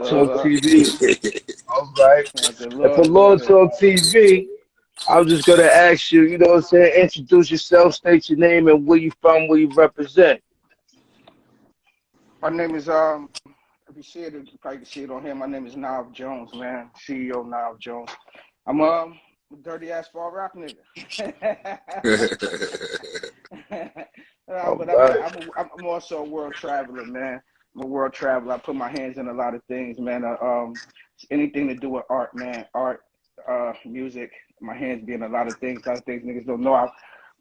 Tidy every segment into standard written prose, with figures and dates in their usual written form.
Talk Lord, TV. All right. the And for Lord, Lord brother. Talk TV, I'm just gonna ask you, you know what I'm saying? Introduce yourself, state your name, and where you from, where you represent. My name is if you see it, you probably can see it on here. My name is Nav Jones, man. CEO Nav Jones. I'm a dirty ass fall rock nigga. All But right. I'm also a world traveler, man. I'm a world traveler. I put my hands in a lot of things, man. Anything to do with art, man. Art, music. My hands be in a lot of things. A lot of things niggas don't know. I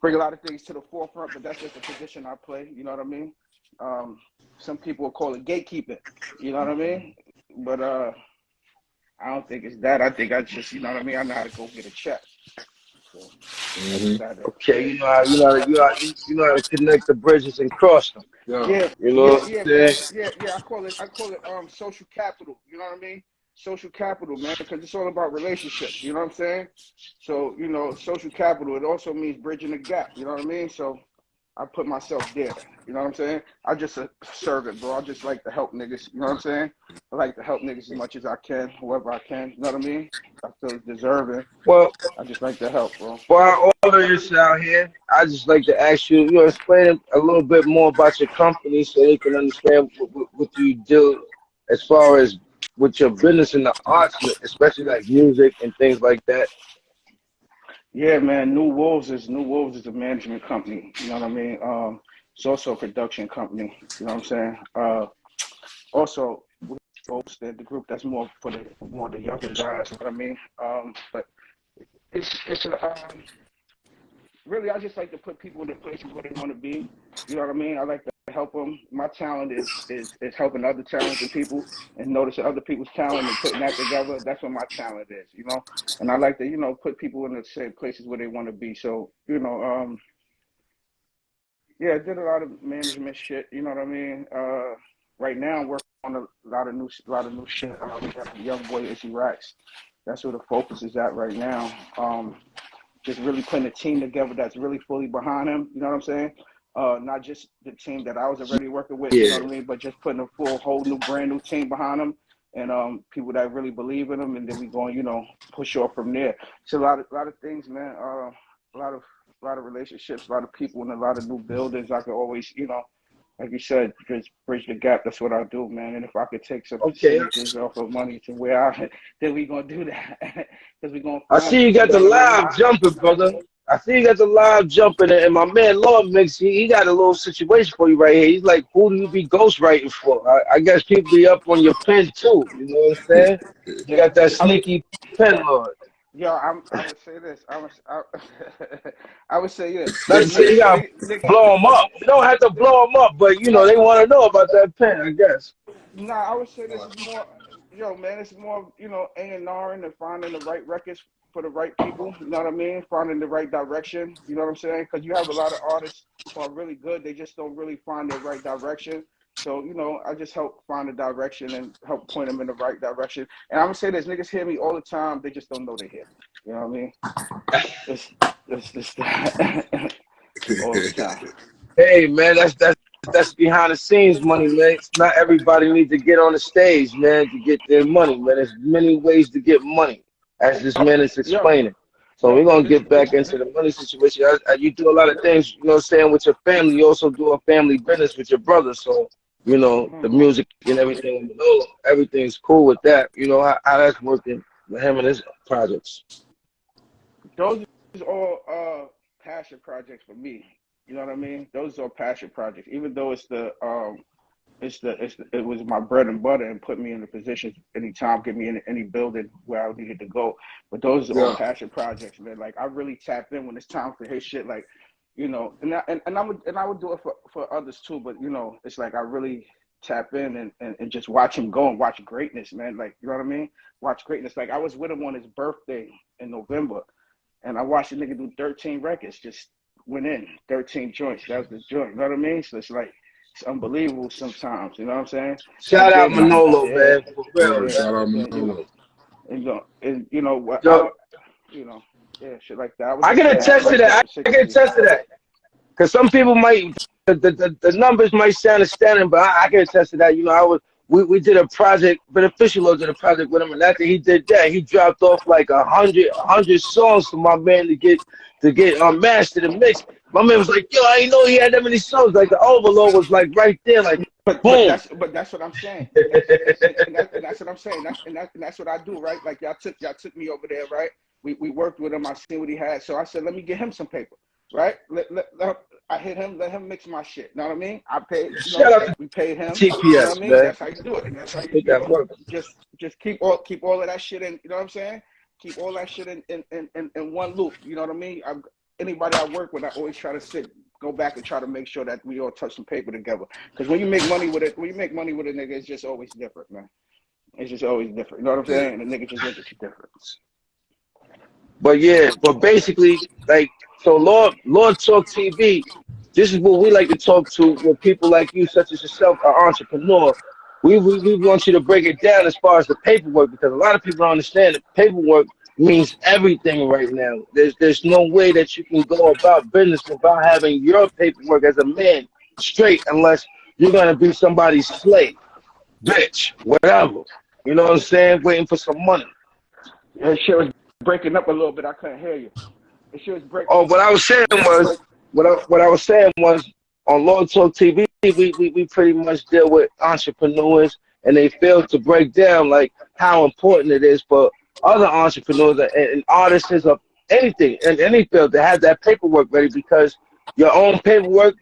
bring a lot of things to the forefront, but that's just the position I play. You know what I mean? Um, some people will call it gatekeeping. You know what I mean? But I don't think it's that. I think I just, you know what I mean? I know how to go get a check. So that's hmm what that is. Okay, you know how to connect the bridges and cross them. Yeah. Yeah, You know yeah, what yeah, I'm saying? man. Yeah. I call it social capital. You know what I mean? Social capital, man, because it's all about relationships. You know what I'm saying? So, social capital. It also means bridging the gap. You know what I mean? So I put myself there. You know what I'm saying? I just a servant, bro. I just like to help niggas. You know what I'm saying? I like to help niggas as much as I can, whoever I can. You know what I mean? I feel deserving. Well, I just like to help, bro. for our audience out here, I just like to ask you, explain a little bit more about your company so they can understand what you do as far as with your business in the arts, especially like music and things like that. Yeah, man. New Wolves is a management company. You know what I mean? It's also a production company. You know what I'm saying? Also, we host the group that's more the younger guys. You know what I mean? But it's a really, I just like to put people in the places where they want to be. You know what I mean? I like to help them. My talent is helping other talented people and noticing other people's talent and putting that together. That's what my talent is, you know. And I like to, put people in the same places where they want to be. So, yeah, I did a lot of management shit. You know what I mean? Right now, I'm working on a lot of new shit. We got Young Boy Izzy Racks. That's where the focus is at right now. Just really putting a team together that's really fully behind him. You know what I'm saying? Not just the team that I was already working with. You know Yeah. what I mean? But just putting a whole new, brand new team behind him, and people that really believe in him, and then we going, push off from there. It's a lot of things, man. A lot of relationships, a lot of people, and a lot of new buildings. I could always, like you said, just bridge the gap. That's what I do, man. And if I could take some Okay. percentages off of money to where then we gonna do that because we gonna I find see it. you You got know the what I mean? live jumping, brother. I see you got the live jumping, and my man Lord Mix, he got a little situation for you right here. He's like, who do you be ghostwriting for? I guess people be up on your pen too. You know what I'm saying? You Yeah, got that I, sneaky pen, Lord. yo, I would say this. I would say yeah. Not to say you gotta blow them up. You don't have to blow them up, but Nah, they want to know about that pen, I guess. nah, I would say this is more, yo, man. It's more, A&R and finding the right records for the right people. You know what I mean? Finding the right direction. You know what I'm saying? Because you have a lot of artists who are really good. They just don't really find their right direction. So, I just help find the direction and help point them in the right direction. And I'm gonna say this: niggas hear me all the time. They just don't know they hear me. You know what I mean? It's it's all the time. Hey man, that's behind the scenes money, man. It's not everybody needs to get on the stage, man, to get their money, man. There's many ways to get money, as this man is Yo, explaining. So yo, we're gonna this get back into the money situation. You do a lot of things, you know what I'm saying, with your family. You also do a family business with your brother. So, the mhm. music and everything, everything's cool with that. You know how that's working with him and his projects. Those are all passion projects for me. You know what I mean? Those are passion projects. Even though it was my bread and butter and put me in the position anytime, get me in any building where I needed to go. But those are all yeah. passion projects, man. Like I really tap in when it's time for his shit. Like, and I would do it for others too. But it's like I really tap in and just watch him go and watch greatness, man. Like, you know what I mean? Watch greatness. Like I was with him on his birthday in November, and I watched the nigga do 13 records. Just went in 13 joints. That was the joint. You know what I mean? So it's like it's unbelievable sometimes. You know what I'm saying? Shout And out then Manolo, yeah, man, for real. Word. yeah, Shout out and then Manolo. what I Yo, don't, shit like that. I was I just can saying shit attest to like that. that. Shit I could can be. attest to that. Because some people might, the numbers might sound astounding, but I can attest to that. I was we did a project, Beneficial Law did a project with him, and after he did that, he dropped off like a hundred songs for my man to get mastered and mixed. My man was like, yo, I didn't know he had that many songs. Like the overload was like right there, like But boom. that's what I'm saying. And that's what I'm saying. That's what I do, right? Like y'all took me over there, right? We worked with him. I seen what he had, so I said, let me get him some paper, right? I hit him, let him mix my shit. Know what I mean? I paid, Shout out to we paid him. You know what TPS, I mean? man. That's how you do it. That's how Make that work. just keep all of that shit in. You know what I'm saying? Keep all that shit in one loop. You know what I mean? Anybody I work with, I always try to go back and try to make sure that we all touch some paper together. Because when you make money with it, when you make money with a nigga, it's just always different, man. It's just always different. You know what I'm saying? And the nigga just look at you different. But yeah, but basically, like, so Lord Talk TV, this is what we like to talk to with people like you, such as yourself, an entrepreneur. We want you to break it down as far as the paperwork, because a lot of people don't understand that paperwork means everything right now. There's no way that you can go about business without having your paperwork as a man straight, unless you're gonna be somebody's slave, bitch, whatever. You know what I'm saying? Waiting for some money. That shit was breaking up a little bit. I couldn't hear you. That shit was breaking. Oh, what I was saying was, what I was saying was, on Lord Talk TV, we pretty much deal with entrepreneurs, and they fail to break down like how important it is for other entrepreneurs and artists of anything in any field to have that paperwork ready, because your own paperwork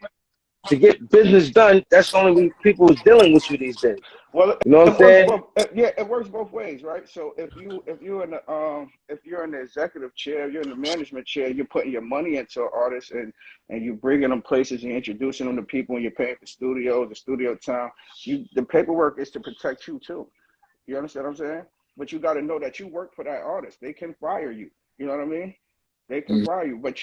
to get business done, that's the only way people is dealing with you these days. Well, You know what I'm saying? it works both ways, right? So if you're in the executive chair, you're in the management chair, you're putting your money into artists and you're bringing them places, and introducing them to people, and you're paying for studios, the studio time. The paperwork is to protect you too. You understand what I'm saying? But you got to know that you work for that artist. They can fire you. You know what I mean? They can fire you, but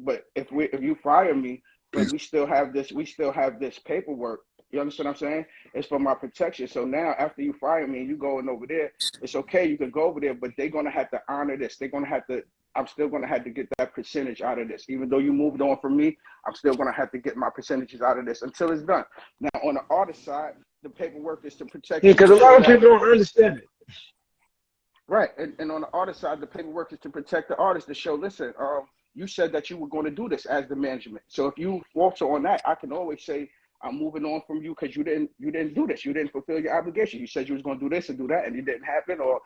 but if you fire me, but we still have this paperwork. You understand what I'm saying? It's for my protection. So now, after you fire me and you going over there, it's okay. You can go over there, but they're gonna have to honor this. They're gonna have to. I'm still gonna have to get that percentage out of this, even though you moved on from me. I'm still gonna have to get my percentages out of this until it's done. Now, on the artist side, the paperwork is to protect Yeah, you. because a lot of people don't understand it. Right, and on the artist side, the paperwork is to protect the artist, to show, listen, you said that you were going to do this as the management. So if you falter on that, I can always say, I'm moving on from you because you didn't do this. You didn't fulfill your obligation. You said you was going to do this and do that, and it didn't happen, or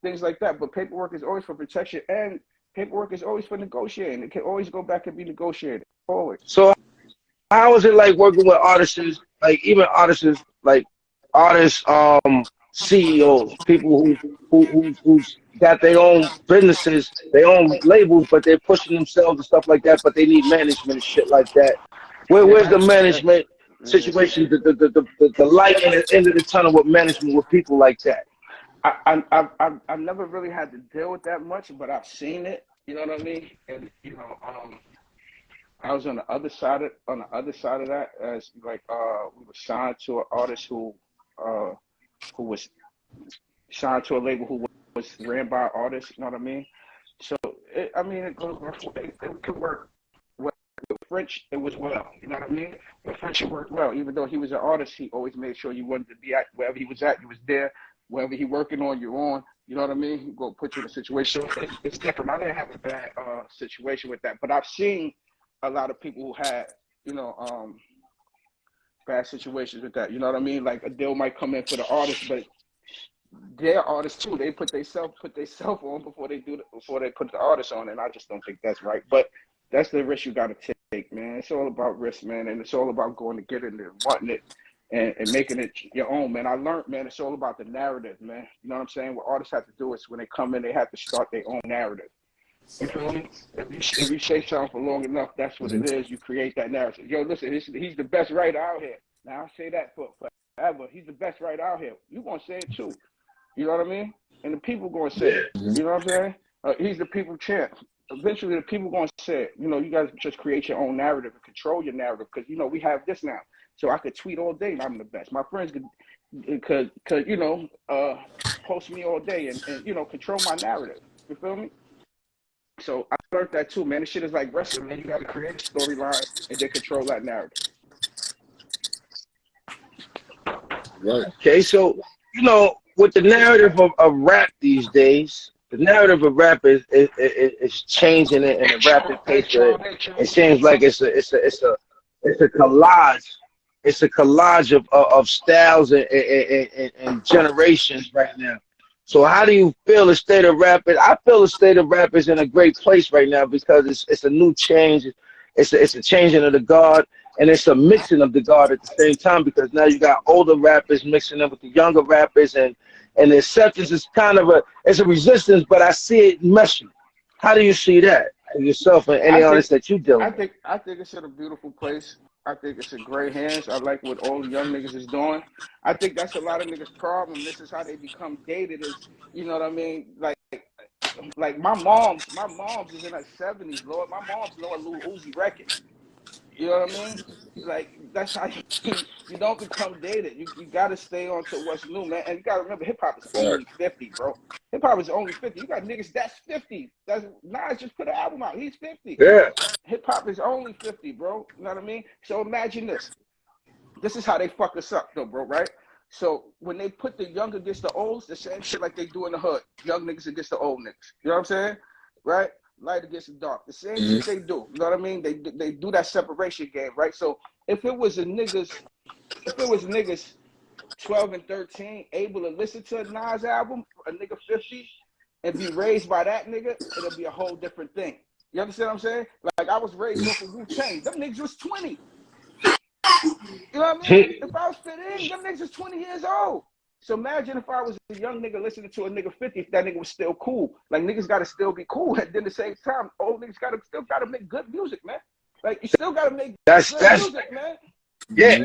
things like that. But paperwork is always for protection, and paperwork is always for negotiating. It can always go back and be negotiated. Always. So how is it like working with artists, like even artists, like artists, CEOs, people who's got their own businesses, their own labels, but they're pushing themselves and stuff like that, but they need management and shit like that. Where's the management situation, the light in the end of the tunnel with management with people like that? I've never really had to deal with that much, but I've seen it. You know what I mean? And I was on the other side of that, as like we were signed to an artist who was signed to a label who was ran by artists. You know what I mean? So it goes both ways. It could work. With French, it was well. You know what I mean? With French, it worked well. Even though he was an artist, he always made sure you wanted to be at wherever he was at. You was there. Wherever he working on, you're on. You know what I mean? He go put you in a situation. It's different. I didn't have a bad situation with that, but I've seen a lot of people who had bad situations with that. You know what I mean? Like a deal might come in for the artist, but they're artists too. They put themselves on before they put the artist on, and I just don't think that's right. But that's the risk you got to take, man. It's all about risk, man, and it's all about going to get in there, wanting it, and making it your own, man. I learned, man, it's all about the narrative, man. You know what I'm saying? What artists have to do is when they come in, they have to start their own narrative. You feel me? If you say something for long enough, that's what it is. You create that narrative. Yo, listen, he's the best writer out here. Now, I say that for forever. He's the best writer out here. You going to say it too. You know what I mean? And the people going to say it. You know what I'm saying? He's the people champ. Eventually, the people going to say it. You guys just create your own narrative and control your narrative, because, we have this now. So I could tweet all day and I'm the best. My friends could post me all day and control my narrative. You feel me? So I learned that too, man. This shit is like wrestling, man. You got to create a storyline and then control that narrative. Right. Okay, so with the narrative of rap these days, the narrative of rap is changing it in a rapid pace. Where it seems like it's a collage. It's a collage of styles and generations right now. So how do you feel the state of rap? I feel the state of rap is in a great place right now because it's a new change. It's a changing of the guard, and it's a mixing of the guard at the same time because now you got older rappers mixing in with the younger rappers, and the acceptance is kind of it's a resistance, but I see it meshing. How do you see that yourself and any artists that you dealing with? I think it's in a beautiful place. I think it's in great hands. I like what all the young niggas is doing. I think that's a lot of niggas' problem. This is how they become dated. Is you know what I mean? Like my mom's is in her 70s, Lord. My mom's know a Lil Uzi record. You know what I mean? Like that's how you don't become dated. You got to stay on to what's new, man. And you got to remember, hip hop is only 50, bro. Hip hop is only 50. You got niggas that's 50. That's Nas just put an album out. He's 50. Yeah. Hip hop is only 50, bro. You know what I mean? So imagine this. This is how they fuck us up, though, bro. Right? So when they put the young against the olds, the same shit like they do in the hood. Young niggas against the old niggas. You know what I'm saying? Right? Light against the dark. The same shit they do. You know what I mean? They do that separation game, right? So if it was niggas 12 and 13 able to listen to a Nas album, a nigga 50, and be raised by that nigga, it'll be a whole different thing. You understand what I'm saying? Like I was raised off of Wu-Tang. Them niggas was 20. You know what I mean? If I was fit in, them niggas was 20 years old. So imagine if I was a young nigga listening to a nigga 50, if that nigga was still cool. Like niggas gotta still be cool. And then at the same time, old niggas still gotta make good music, man. Like you still gotta make good music, man. Yeah,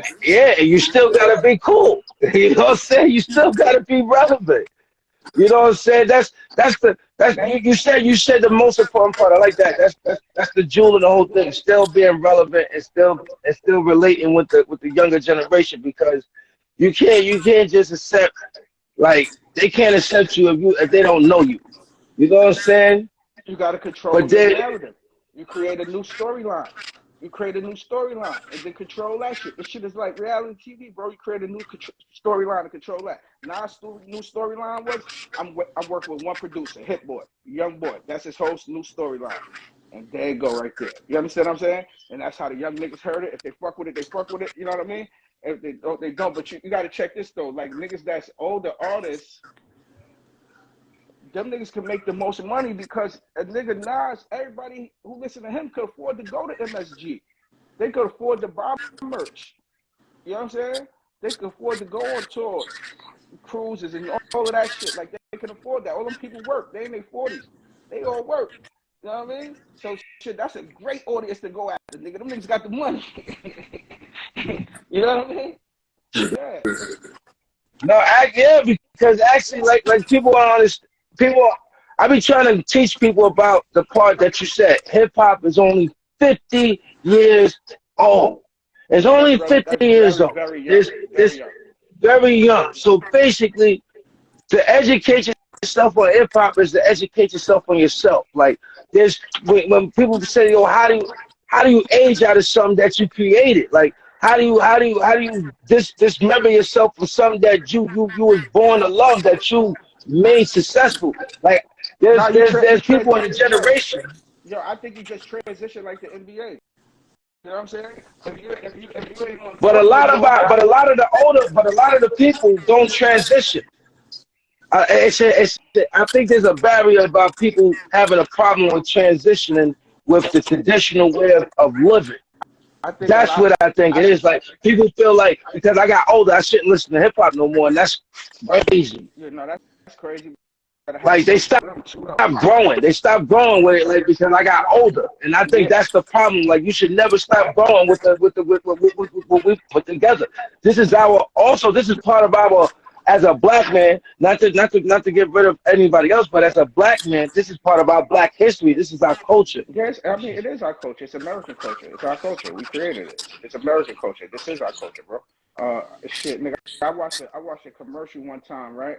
and you still gotta be cool. You know what I'm saying? You still gotta be relevant. You know what I'm saying? You said the most important part. I like that. That's the jewel of the whole thing. Still being relevant and still relating with the younger generation because you can't just accept like they can't accept you if they don't know you. You know what I'm saying? You gotta control But your then narrative. You create a new storyline. You create a new storyline and then control that shit. This shit is like reality TV, bro. You create a new storyline and control that. Nas' new storyline was I'm working with one producer, Hit Boy, Young Boy. That's his whole new storyline. And there you go right there. You understand what I'm saying? And that's how the young niggas heard it. If they fuck with it, they fuck with it. You know what I mean? If they don't, they don't. But you got to check this though. Like niggas that's older artists, them niggas can make the most money because a nigga Nas, everybody who listen to him could afford to go to MSG. They could afford to buy merch. You know what I'm saying? They could afford to go on tours, cruises, and all of that shit. Like they can afford that. All them people work. They in their 40s. They all work. You know what I mean? So shit, that's a great audience to go after, nigga. Them niggas got the money. You know what I mean? Yeah. no, because actually, like people are honest. I be trying to teach people about the part that you said. Hip hop is only 50 years old. It's only 50 years old. Very young. It's very young. So basically, to educate yourself on hip hop is to educate yourself on yourself. Like when people say, "Yo, how do you age out of something that you created?" Like how do you dismember yourself from something that you was born to love, that you made successful? Like there's people in the generation. Yo, I think you just transition like the NBA. You know what I'm saying? If you ain't on But a lot of the people don't transition. I think there's a barrier about people having a problem with transitioning with the traditional way of living. That's what I think it is. Like people feel like because I got older, I shouldn't listen to hip hop no more, and that's crazy. Yeah, no, that's crazy. Like they stop growing. They stop growing with it, like because I got older, and I think that's the problem. Like you should never stop growing with what we put together. This is part of our as a black man. Not to get rid of anybody else, but as a black man, this is part of our black history. This is our culture. Yes, I mean it is our culture. It's American culture. It's our culture. We created it. It's American culture. This is our culture, bro. Shit, nigga. I watched a commercial one time, right?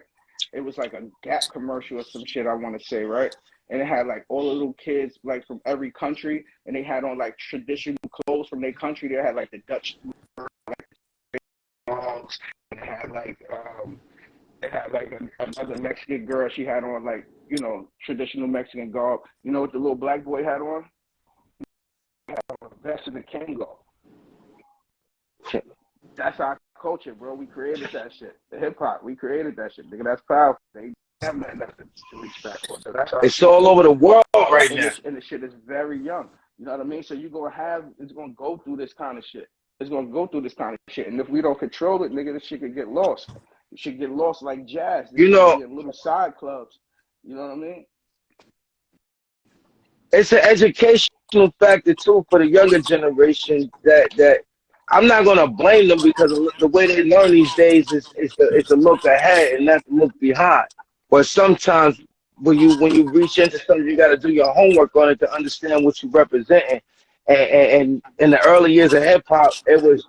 It was like a Gap commercial or some shit I want to say, right? And it had like all the little kids like from every country, and they had on like traditional clothes from their country. They had like the Dutch long books. And they had like another Mexican girl. She had on like, you know, traditional Mexican garb. You know what the little black boy had on? He had on a vest and a Kango. That's our culture, bro. We created that shit. The hip hop, we created that shit. Nigga, that's powerful. They have nothing to reach back for. So that's it's all over the world right now. And the shit is very young. You know what I mean? So it's gonna go through this kind of shit. It's gonna go through this kind of shit. And if we don't control it, nigga, this shit could get lost. It should get lost like jazz. This little side clubs. You know what I mean? It's an educational factor too for the younger generation that I'm not gonna blame them because the way they learn these days is to look ahead and not to look behind. But sometimes when you reach into something, you got to do your homework on it to understand what you represent. And in the early years of hip hop, it was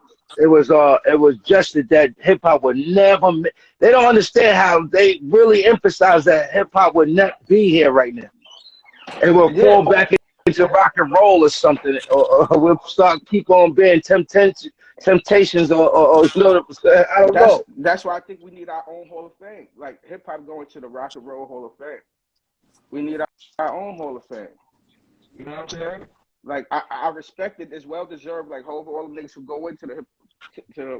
just that hip hop would never. They don't understand how they really emphasize that hip hop would not be here right now. It will fall back into rock and roll or something, or we'll keep on being temptations or you know, I don't know. That's why I think we need our own Hall of Fame. Like hip hop going to the Rock and Roll Hall of Fame. We need our own Hall of Fame. You know what I'm saying? Like I respect it. It's well deserved. Like all the niggas who go into the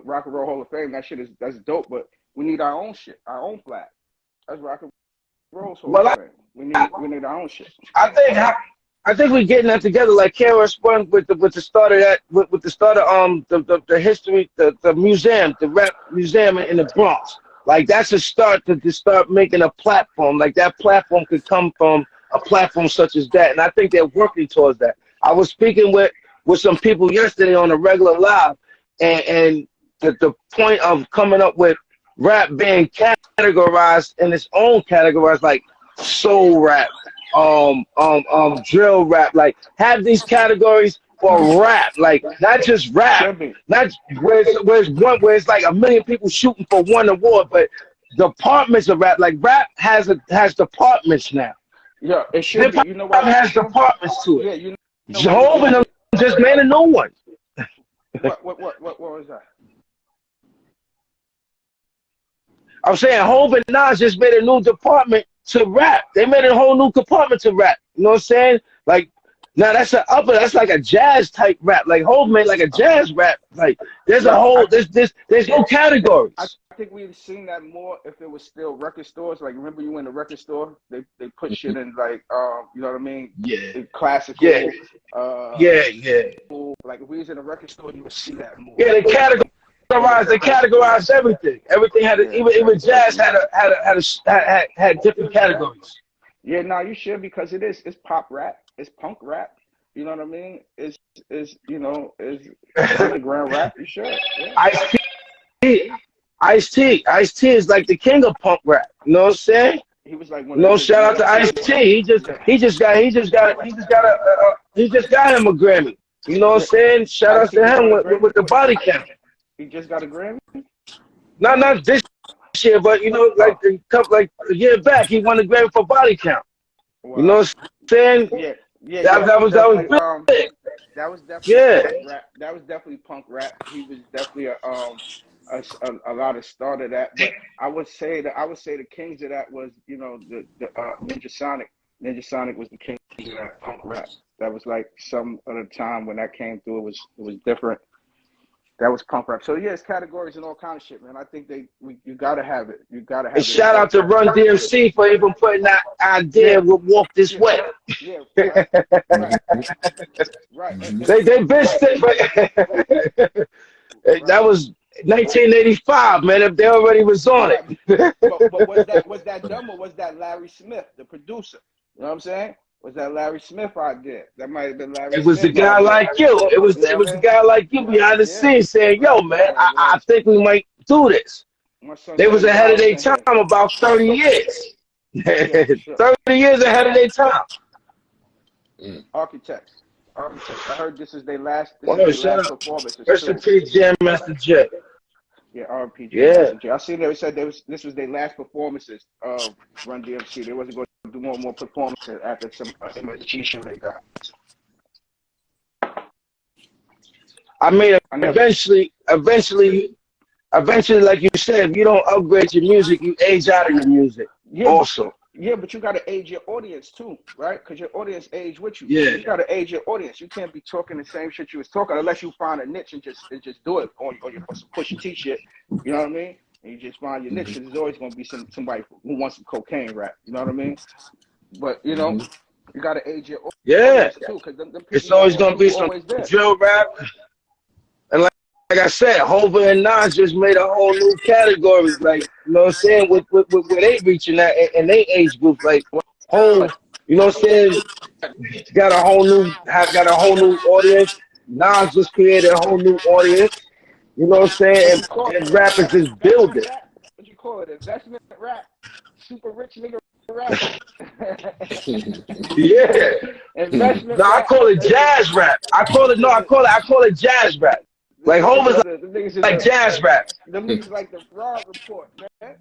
Rock and Roll Hall of Fame, that's dope. But we need our own shit, our own flag. That's Rock and Roll's Hall of Fame. We need our own shit. I think we're getting that together. Like KRS-One with the start of that, with the start of the history, the museum, the rap museum in the Bronx. Like that's a start to start making a platform. Like that platform could come from a platform such as that, and I think they're working towards that. I was speaking with some people yesterday on a regular live, and the point of coming up with rap being categorized in its own categories, like soul rap, drill rap, like have these categories for rap, like not just rap, not where it's like a million people shooting for one award, but departments of rap. Like rap has departments now. Yeah, it should be. You know what? Has departments to it. Yeah, you know. Hov and them just made a new one. What was that? I'm saying Hov and Nas just made a new department to rap. They made a whole new compartment to rap. You know what I'm saying? Like now that's that's like a jazz type rap. Like Hov made like a jazz rap. Like there's a whole there's no categories. I think we've seen that more if it was still record stores. Like remember you in the record store, they put shit in like you know what I mean? Yeah. Classical. Yeah. Like if we was in a record store, you would see that more. Yeah, they categorized everything. Everything had even jazz had different categories. Yeah, no, you should because it's pop rap, it's punk rap. You know what I mean? It's underground rap. You should. Yeah. Ice-T is like the king of punk rap. You know what I'm saying? He was like shout out to Ice-T. He just got him a Grammy. You know what I'm saying? Shout out to him with the body count. He just got a Grammy? Not this year, but you know, like a year back, he won a Grammy for body count. Wow. You know what I'm saying? Yeah. That was big. That was definitely rap. That was definitely punk rap. He was definitely a lot of start of that. But I would say the kings of that was, you know, the Ninja Sonic. Ninja Sonic was the king of that punk rap. That was like some of the time when that came through. It was different. That was punk rap. So yeah, it's categories and all kind of shit, man. I think you gotta have it. You gotta have it. Shout out to Run DMC for even putting that idea with Walk This Way. Yeah. Right. They bitched it, but that was 1985, man. If they already was on it. But was that dumb or was that Larry Smith, the producer? You know what I'm saying? Was that Larry Smith idea? That might have been Larry Smith. It was the guy like you. It was the guy like you behind the scenes saying, yo, man, I think we might do this. They was ahead of their time about 30 years. 30 years ahead of their time. Architects. I heard this is their last performance. Rest in peace, Jam Master Jay. Yeah, RPG. Yeah. I seen they said this was their last performances of Run DMC. They wasn't going to do more performances after some MSG show they got. I mean, eventually, eventually, like you said, if you don't upgrade your music, you age out of your music. Yeah, Also, yeah, but you got to age your audience too, right? Because your audience age with you. So yeah. you got to age your audience. You can't be talking the same shit you was talking unless you find a niche and just do it on your some Pusha T shit. You know what I mean? And you just find your niche. Because there's always gonna be somebody who wants some cocaine rap. You know what I mean? But you know, you got to age your Yeah, audience too, because them people it's you always want gonna be who some always there. drill rap, and like I said, Hova and Nas just made a whole new category. Like you know what I'm saying, with where they reaching that and they age groups like whole. You know what I'm saying? Got a whole new audience. Nas just created a whole new audience. You know what I'm What saying? you call And rappers just build investment it. rap? What you call it? Investment rap? Super rich nigga rap? Yeah. Investment No, I rap. call it jazz rap. I call it jazz rap. The Like niggas Hova's is the niggas is like jazz rap. them niggas like the raw report, man.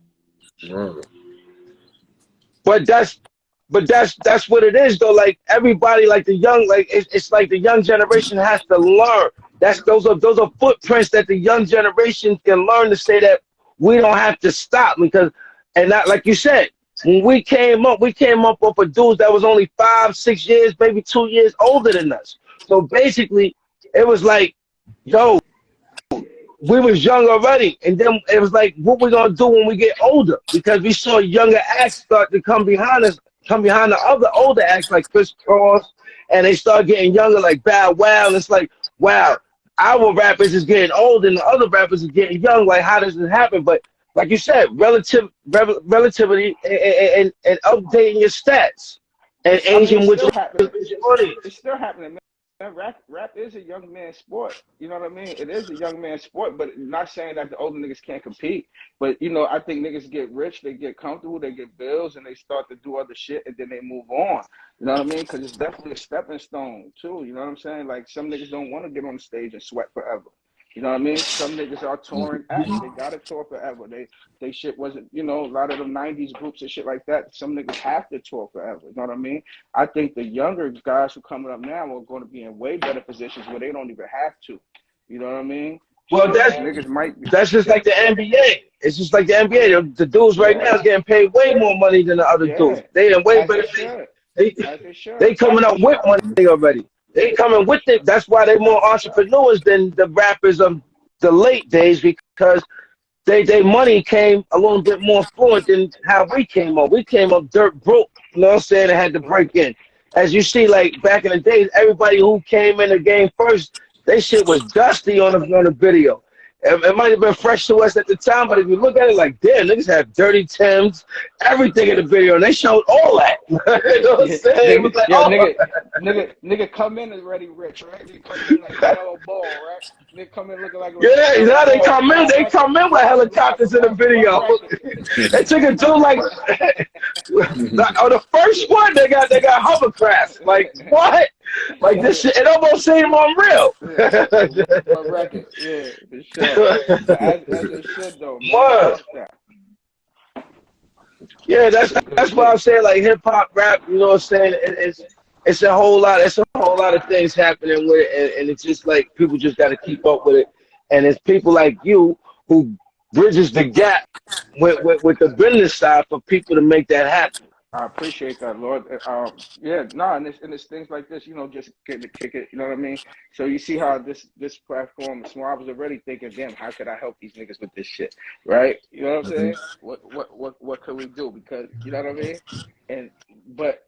But that's what it is though. Like everybody, like the young, like it's like the young generation has to learn. Those are footprints that the young generation can learn to say that we don't have to stop because, and not like you said, when we came up with a dude that was only 5, 6 years, maybe 2 years older than us. So basically, it was like, yo, we was young already, and then it was like, what we gonna do when we get older? Because we saw younger acts start to come behind us, come behind the other older acts like Chris Cross, and they start getting younger like Bow Wow, and it's like, wow, our rappers is getting old and the other rappers is getting young. Like, how does this happen? But like you said, relativity and updating your stats and I mean, aging it's with still happening. your audience. It's still happening, man. Rap is a young man's sport. You know what I mean? It is a young man's sport, but not saying that the older niggas can't compete. But you know, I think niggas get rich, they get comfortable, they get bills, and they start to do other shit, and then they move on. You know what I mean? Because it's definitely a stepping stone too. You know what I'm saying? Like some niggas don't want to get on the stage and sweat forever. You know what I mean? Some niggas are touring acts. They gotta tour forever. They shit wasn't, you know, a lot of them 90s groups and shit like that. Some niggas have to tour forever. You know what I mean? I think the younger guys who coming up now are going to be in way better positions where they don't even have to. You know what I mean? Well, Niggas might be. that's just like the NBA. It's just like the NBA. The dudes right now is getting paid way more money than the other dudes. Yeah, They in way as they better. should. They, As they they should. coming up with money already. They coming with it. That's why they more entrepreneurs than the rappers of the late days because they money came a little bit more fluent than how we came up. We came up dirt broke. You know what I'm saying? And had to break in. As you see, like back in the days, everybody who came in the game first, they shit was dusty on the video. It might have been fresh to us at the time, but if you look at it like, damn, niggas have dirty Timbs, everything in the video, and they showed all that. You know what I'm saying? It was like, Nigga come in already rich, right? Nigga come in like a yellow ball, right? Nigga come in looking like a yeah, you know, yellow ball. they come in with helicopters in the video. They took a dude like on the first one they got hovercrafts. Like what? Like this shit, it almost seemed unreal. On record, yeah, for sure. As it should though, man. Yeah, that's why I'm saying like hip hop rap. You know what I'm saying? It's a whole lot. It's a whole lot of things happening with it, and it's just like people just got to keep up with it. And it's people like you who bridges the gap with the business side for people to make that happen. I appreciate that, Lord. Yeah, no, and it's things like this, you know, just getting to kick it. You know what I mean? So you see how this platform is small. I was already thinking, damn, how could I help these niggas with this shit, right? You know what I'm saying? What could we do? Because you know what I mean? But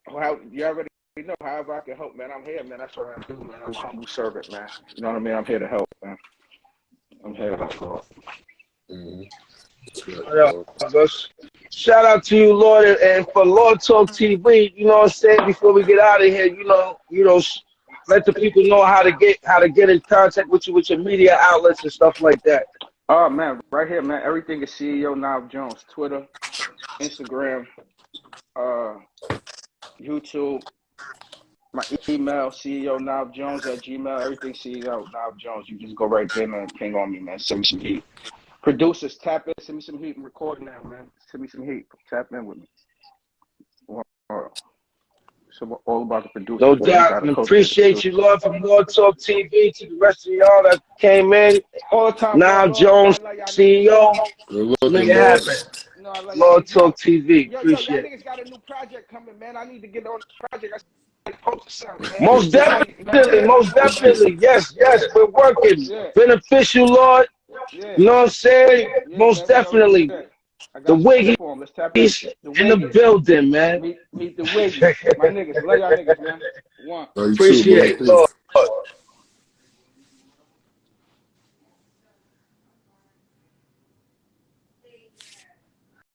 how you already know however I can help, man. I'm here, man. That's what I do, man. I'm a humble servant, man. You know what I mean? I'm here to help, man. I'm here to help. Shout out to you, Lord, and for Lord Talk TV. You know what I'm saying? Before we get out of here, you know, let the people know how to get in contact with you with your media outlets and stuff like that. Oh man, right here, man. Everything is CEO Nav Jones. Twitter, Instagram, YouTube. My email, CEO Nav Jones at Gmail. Everything CEO Nav Jones. You just go right there, man. Ping on me, man. Send me some heat. Producers, tap in. Send me some heat. I'm recording now, man. Send me some heat. Tap in with me. So all about the producers. No man. You doubt. gotta And cultivate the appreciate you, producers. Lord, from Lord Talk TV to the rest of y'all that came in. All the time, Now bro. Lord, Jones, man, I love y'all niggas. CEO. Good Let's make looking, it Lord. happen. No, I love y'all Lord niggas. Talk TV. Y'all Appreciate it. niggas got a new project coming, man. I need to get on the project. I posted something, man. Most You know what I'm definitely, saying? most definitely. Yes, yes, we're working. Yeah, Beneficial, Lord. yeah, You know what I'm saying? yeah, Most man. We already definitely. said. I The got some shit Wiggies for him. Let's tap in. The in the Wiggies. building, man. Meet the Wiggies. My niggas. Love y'all niggas, man. One. Love you too, bro. Appreciate it, Peace. Lord.